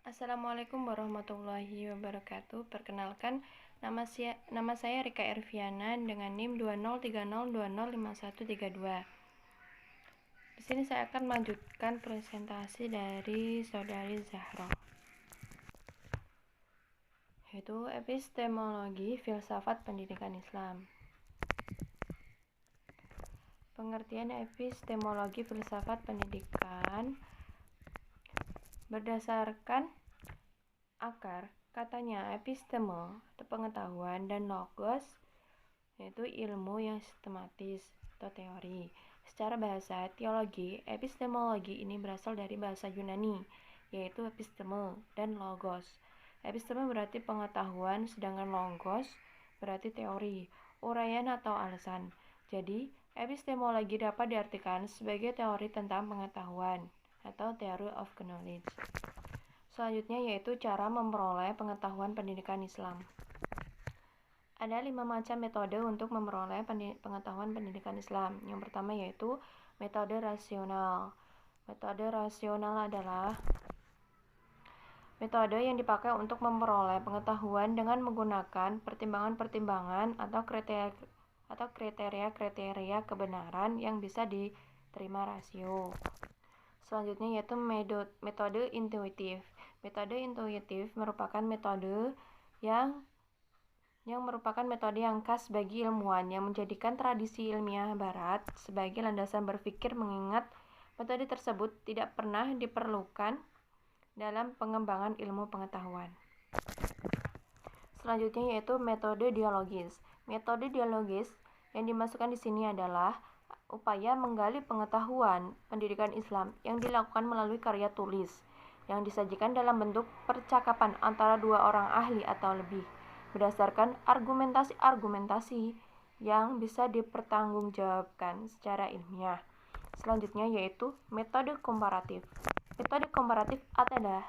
Assalamualaikum warahmatullahi wabarakatuh. Perkenalkan, nama saya Rika Erviana dengan NIM 2030205132. Di sini saya akan melanjutkan presentasi dari Saudari Zahra, yaitu epistemologi filsafat pendidikan Islam. Pengertian epistemologi filsafat pendidikan berdasarkan akar katanya episteme atau pengetahuan dan logos yaitu ilmu yang sistematis atau teori. Secara bahasa teologi, epistemologi ini berasal dari bahasa Yunani yaitu episteme dan logos. Episteme berarti pengetahuan, sedangkan logos berarti teori, uraian atau alasan. Jadi, epistemologi dapat diartikan sebagai teori tentang pengetahuan atau theory of knowledge. Selanjutnya yaitu cara memperoleh pengetahuan pendidikan Islam. Ada 5 macam metode untuk memperoleh pengetahuan pendidikan Islam. Yang pertama yaitu metode rasional. Metode rasional adalah metode yang dipakai untuk memperoleh pengetahuan dengan menggunakan pertimbangan-pertimbangan atau kriteria-kriteria kebenaran yang bisa diterima rasio. Selanjutnya yaitu metode intuitif. Metode intuitif merupakan metode yang khas bagi ilmuwan yang menjadikan tradisi ilmiah barat sebagai landasan berpikir, mengingat metode tersebut tidak pernah diperlukan dalam pengembangan ilmu pengetahuan. Selanjutnya yaitu metode dialogis. Metode dialogis yang dimasukkan di sini adalah upaya menggali pengetahuan pendidikan Islam yang dilakukan melalui karya tulis yang disajikan dalam bentuk percakapan antara dua orang ahli atau lebih berdasarkan argumentasi-argumentasi yang bisa dipertanggungjawabkan secara ilmiah. Selanjutnya yaitu metode komparatif. Metode komparatif adalah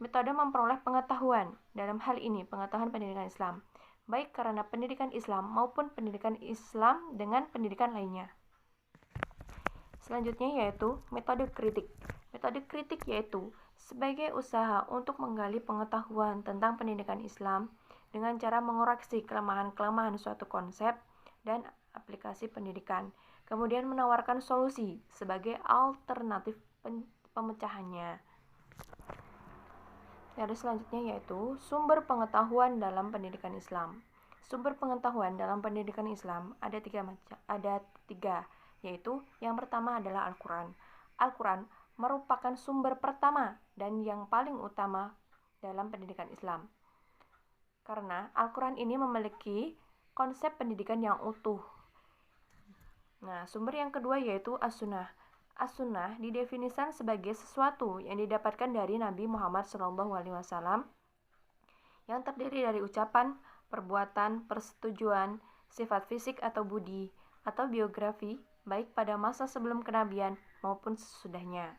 metode memperoleh pengetahuan, dalam hal ini pengetahuan pendidikan Islam, baik karena pendidikan Islam maupun pendidikan Islam dengan pendidikan lainnya. Selanjutnya yaitu metode kritik. Metode kritik yaitu sebagai usaha untuk menggali pengetahuan tentang pendidikan Islam dengan cara mengoreksi kelemahan-kelemahan suatu konsep dan aplikasi pendidikan, kemudian menawarkan solusi sebagai alternatif pemecahannya. Yang selanjutnya yaitu sumber pengetahuan dalam pendidikan Islam. Sumber pengetahuan dalam pendidikan Islam ada tiga, yaitu yang pertama adalah Al-Quran. Al-Quran merupakan sumber pertama dan yang paling utama dalam pendidikan Islam. Karena Al-Quran ini memiliki konsep pendidikan yang utuh. Nah, sumber yang kedua yaitu As-Sunnah. As-Sunnah didefinisikan sebagai sesuatu yang didapatkan dari Nabi Muhammad SAW yang terdiri dari ucapan, perbuatan, persetujuan, sifat fisik atau budi, atau biografi, baik pada masa sebelum kenabian maupun sesudahnya.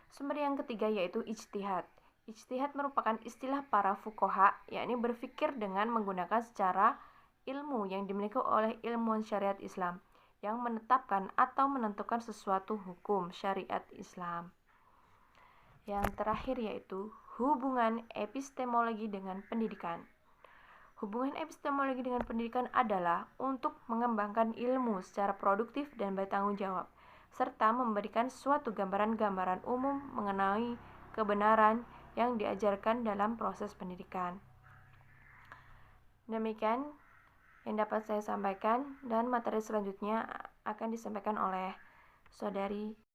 Sumber yang ketiga yaitu ijtihad. Ijtihad merupakan istilah para fuqaha, yakni berpikir dengan menggunakan secara ilmu yang dimiliki oleh ilmuwan syariat Islam yang menetapkan atau menentukan sesuatu hukum syariat Islam. Yang terakhir yaitu hubungan epistemologi dengan pendidikan. Hubungan epistemologi dengan pendidikan adalah untuk mengembangkan ilmu secara produktif dan bertanggung jawab, serta memberikan suatu gambaran-gambaran umum mengenai kebenaran yang diajarkan dalam proses pendidikan. Demikian yang dapat saya sampaikan, dan materi selanjutnya akan disampaikan oleh Saudari